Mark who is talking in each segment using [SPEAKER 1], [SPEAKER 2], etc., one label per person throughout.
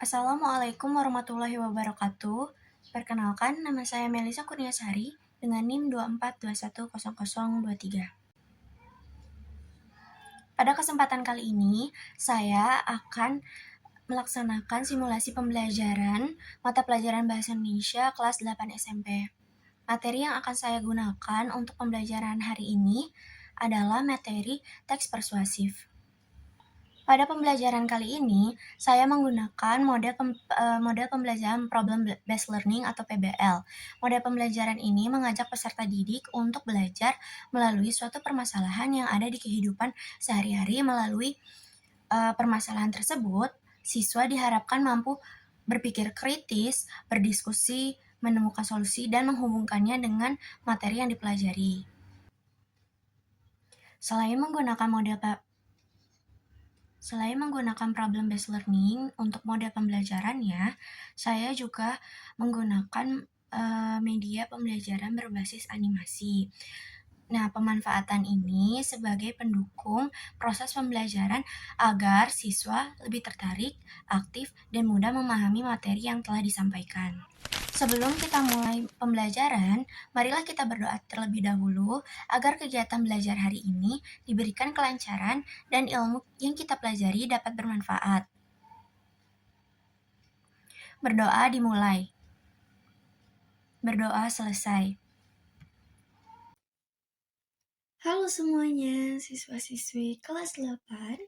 [SPEAKER 1] Assalamualaikum warahmatullahi wabarakatuh. Perkenalkan, nama saya Melisa Kurniasari dengan NIM 24210023. Pada kesempatan kali ini, saya akan melaksanakan simulasi pembelajaran mata pelajaran Bahasa Indonesia kelas 8 SMP. Materi yang akan saya gunakan untuk pembelajaran hari ini adalah materi teks persuasif. Pada pembelajaran kali ini, saya menggunakan model pembelajaran Problem Based Learning atau PBL. Model pembelajaran ini mengajak peserta didik untuk belajar melalui suatu permasalahan yang ada di kehidupan sehari-hari. Melalui permasalahan tersebut, siswa diharapkan mampu berpikir kritis, berdiskusi, menemukan solusi, dan menghubungkannya dengan materi yang dipelajari. Selain menggunakan problem-based learning untuk model pembelajarannya, saya juga menggunakan media pembelajaran berbasis animasi. Nah, pemanfaatan ini sebagai pendukung proses pembelajaran agar siswa lebih tertarik, aktif, dan mudah memahami materi yang telah disampaikan. Sebelum kita mulai pembelajaran, marilah kita berdoa terlebih dahulu agar kegiatan belajar hari ini diberikan kelancaran dan ilmu yang kita pelajari dapat bermanfaat. Berdoa dimulai. Berdoa selesai. Halo semuanya, siswa-siswi kelas 8.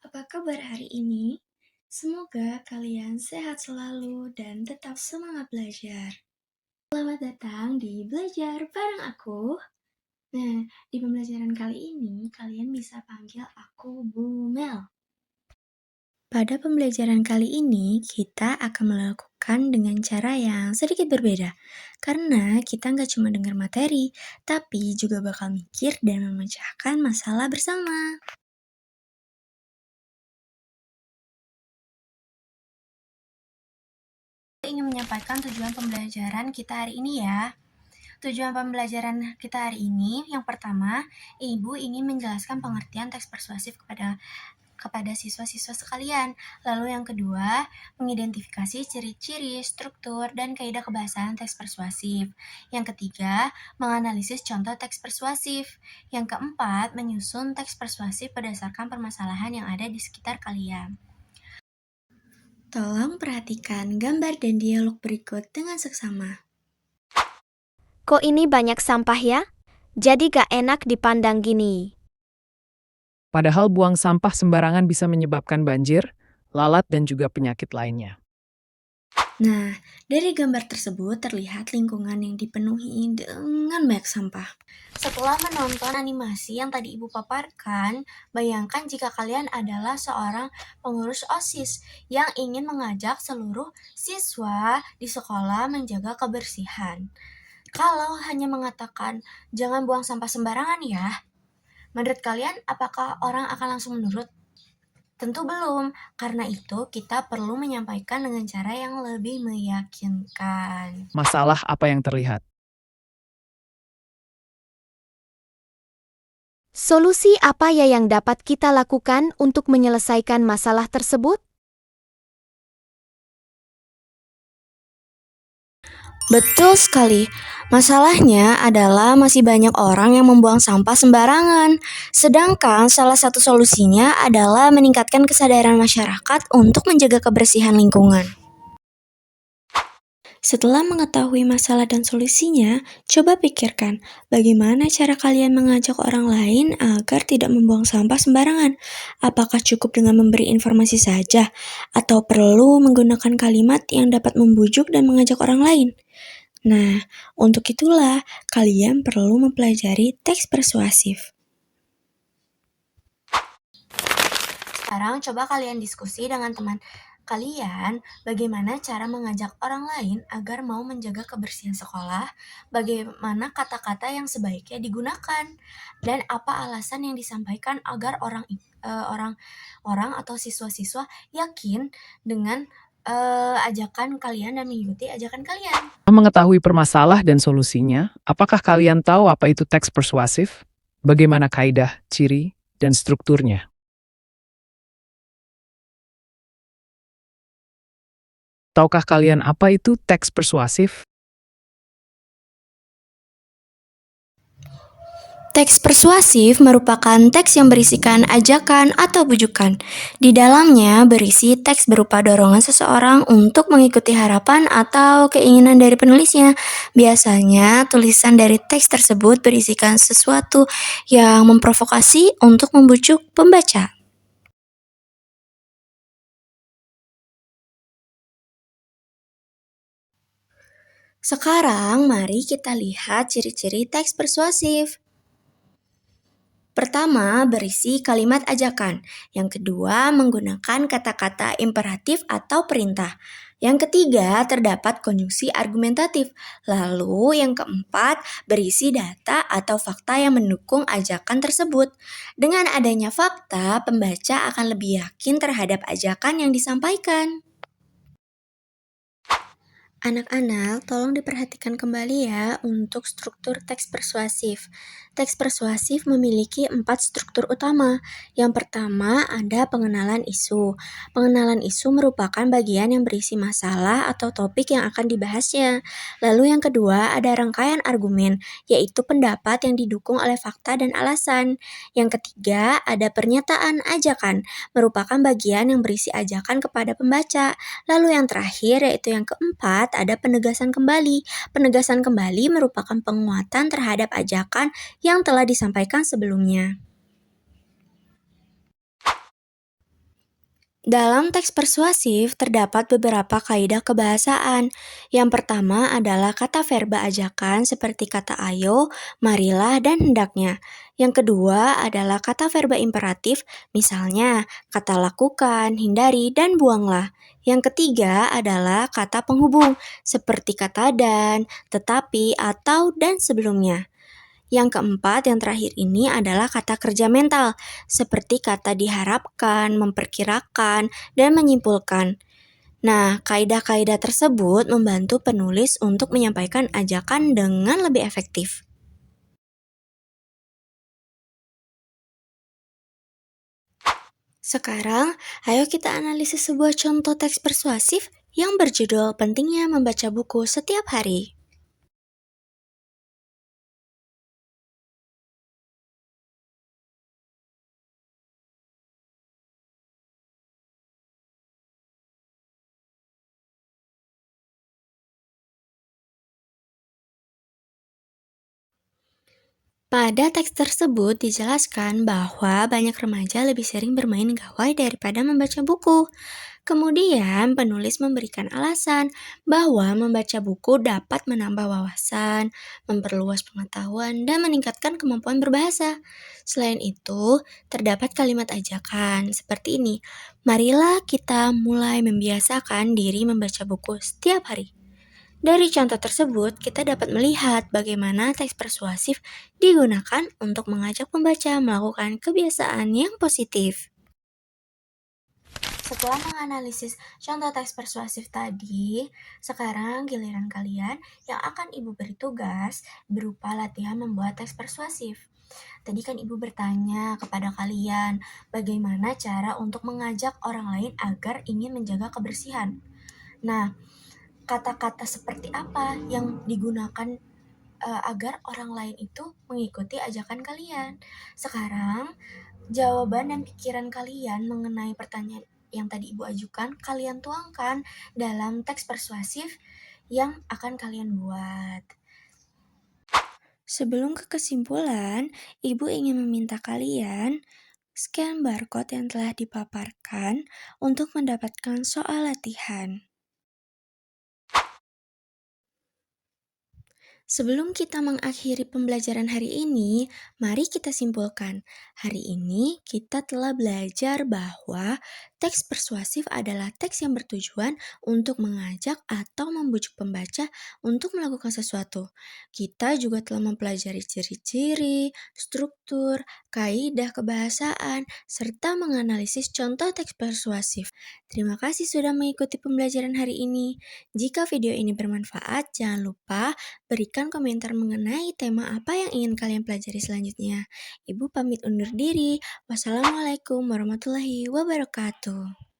[SPEAKER 1] Apa kabar hari ini? Semoga kalian sehat selalu dan tetap semangat belajar. Selamat datang di Belajar Bareng Aku. Nah, di pembelajaran kali ini kalian bisa panggil aku Bu Mel. Pada pembelajaran kali ini kita akan melakukan dengan cara yang sedikit berbeda. Karena kita nggak cuma dengar materi, tapi juga bakal mikir dan memecahkan masalah bersama. Saya ingin menyampaikan tujuan pembelajaran kita hari ini ya. Tujuan pembelajaran kita hari ini, yang pertama, Ibu ingin menjelaskan pengertian teks persuasif kepada siswa-siswa sekalian. Lalu yang kedua, mengidentifikasi ciri-ciri, struktur, dan kaidah kebahasaan teks persuasif. Yang ketiga, menganalisis contoh teks persuasif. Yang keempat, menyusun teks persuasif berdasarkan permasalahan yang ada di sekitar kalian. Tolong perhatikan gambar dan dialog berikut dengan seksama.
[SPEAKER 2] Kok ini banyak sampah ya? Jadi gak enak dipandang gini.
[SPEAKER 3] Padahal buang sampah sembarangan bisa menyebabkan banjir, lalat, dan juga penyakit lainnya.
[SPEAKER 1] Nah, dari gambar tersebut terlihat lingkungan yang dipenuhi dengan banyak sampah. Setelah menonton animasi yang tadi Ibu paparkan, bayangkan jika kalian adalah seorang pengurus OSIS yang ingin mengajak seluruh siswa di sekolah menjaga kebersihan. Kalau hanya mengatakan, jangan buang sampah sembarangan ya, menurut kalian apakah orang akan langsung menurut? Tentu belum, karena itu kita perlu menyampaikan dengan cara yang lebih meyakinkan.
[SPEAKER 3] Masalah apa yang terlihat?
[SPEAKER 2] Solusi apa ya yang dapat kita lakukan untuk menyelesaikan masalah tersebut?
[SPEAKER 1] Betul sekali. Masalahnya adalah masih banyak orang yang membuang sampah sembarangan. Sedangkan salah satu solusinya adalah meningkatkan kesadaran masyarakat untuk menjaga kebersihan lingkungan. Setelah mengetahui masalah dan solusinya, coba pikirkan bagaimana cara kalian mengajak orang lain agar tidak membuang sampah sembarangan. Apakah cukup dengan memberi informasi saja, atau perlu menggunakan kalimat yang dapat membujuk dan mengajak orang lain? Nah, untuk itulah kalian perlu mempelajari teks persuasif. Sekarang coba kalian diskusi dengan teman kalian bagaimana cara mengajak orang lain agar mau menjaga kebersihan sekolah, bagaimana kata-kata yang sebaiknya digunakan, dan apa alasan yang disampaikan agar orang atau siswa-siswa yakin dengan ajakan kalian dan mengikuti ajakan kalian.
[SPEAKER 3] Mengetahui permasalahan dan solusinya, apakah kalian tahu apa itu teks persuasif? Bagaimana kaidah, ciri, dan strukturnya? Tahukah kalian apa itu teks persuasif?
[SPEAKER 1] Teks persuasif merupakan teks yang berisikan ajakan atau bujukan. Di dalamnya berisi teks berupa dorongan seseorang untuk mengikuti harapan atau keinginan dari penulisnya. Biasanya, tulisan dari teks tersebut berisikan sesuatu yang memprovokasi untuk membujuk pembaca. Sekarang, mari kita lihat ciri-ciri teks persuasif. Pertama, berisi kalimat ajakan. Yang kedua, menggunakan kata-kata imperatif atau perintah. Yang ketiga, terdapat konjungsi argumentatif. Lalu, yang keempat, berisi data atau fakta yang mendukung ajakan tersebut. Dengan adanya fakta, pembaca akan lebih yakin terhadap ajakan yang disampaikan. Anak-anak, tolong diperhatikan kembali ya untuk struktur teks persuasif. Teks persuasif memiliki 4 struktur utama. Yang pertama ada pengenalan isu. Pengenalan isu merupakan bagian yang berisi masalah atau topik yang akan dibahasnya. Lalu yang kedua ada rangkaian argumen, yaitu pendapat yang didukung oleh fakta dan alasan. Yang ketiga ada pernyataan ajakan, merupakan bagian yang berisi ajakan kepada pembaca. Lalu yang terakhir yaitu yang keempat ada penegasan kembali. Penegasan kembali merupakan penguatan terhadap ajakan yang telah disampaikan sebelumnya. Dalam teks persuasif terdapat beberapa kaidah kebahasaan. Yang pertama adalah kata verba ajakan seperti kata ayo, marilah, dan hendaknya. Yang kedua adalah kata verba imperatif, misalnya kata lakukan, hindari, dan buanglah. Yang ketiga adalah kata penghubung seperti kata dan, tetapi, atau, dan sebelumnya. Yang keempat, yang terakhir ini adalah kata kerja mental, seperti kata diharapkan, memperkirakan, dan menyimpulkan. Nah, kaidah-kaidah tersebut membantu penulis untuk menyampaikan ajakan dengan lebih efektif. Sekarang, ayo kita analisis sebuah contoh teks persuasif yang berjudul Pentingnya Membaca Buku Setiap Hari. Pada teks tersebut dijelaskan bahwa banyak remaja lebih sering bermain gawai daripada membaca buku. Kemudian, penulis memberikan alasan bahwa membaca buku dapat menambah wawasan, memperluas pengetahuan, dan meningkatkan kemampuan berbahasa. Selain itu, terdapat kalimat ajakan seperti ini: "Marilah kita mulai membiasakan diri membaca buku setiap hari." Dari contoh tersebut, kita dapat melihat bagaimana teks persuasif digunakan untuk mengajak pembaca melakukan kebiasaan yang positif. Setelah menganalisis contoh teks persuasif tadi, sekarang giliran kalian yang akan Ibu beri tugas berupa latihan membuat teks persuasif. Tadi kan Ibu bertanya kepada kalian, bagaimana cara untuk mengajak orang lain agar ingin menjaga kebersihan. Nah, kata-kata seperti apa yang digunakan agar orang lain itu mengikuti ajakan kalian? Sekarang, jawaban dan pikiran kalian mengenai pertanyaan yang tadi Ibu ajukan, kalian tuangkan dalam teks persuasif yang akan kalian buat. Sebelum ke kesimpulan, Ibu ingin meminta kalian scan barcode yang telah dipaparkan untuk mendapatkan soal latihan. Sebelum kita mengakhiri pembelajaran hari ini, mari kita simpulkan. Hari ini kita telah belajar bahwa teks persuasif adalah teks yang bertujuan untuk mengajak atau membujuk pembaca untuk melakukan sesuatu. Kita juga telah mempelajari ciri-ciri, struktur, kaidah kebahasaan, serta menganalisis contoh teks persuasif. Terima kasih sudah mengikuti pembelajaran hari ini. Jika video ini bermanfaat, jangan lupa berikan komentar mengenai tema apa yang ingin kalian pelajari selanjutnya. Ibu pamit undur diri. Wassalamualaikum warahmatullahi wabarakatuh.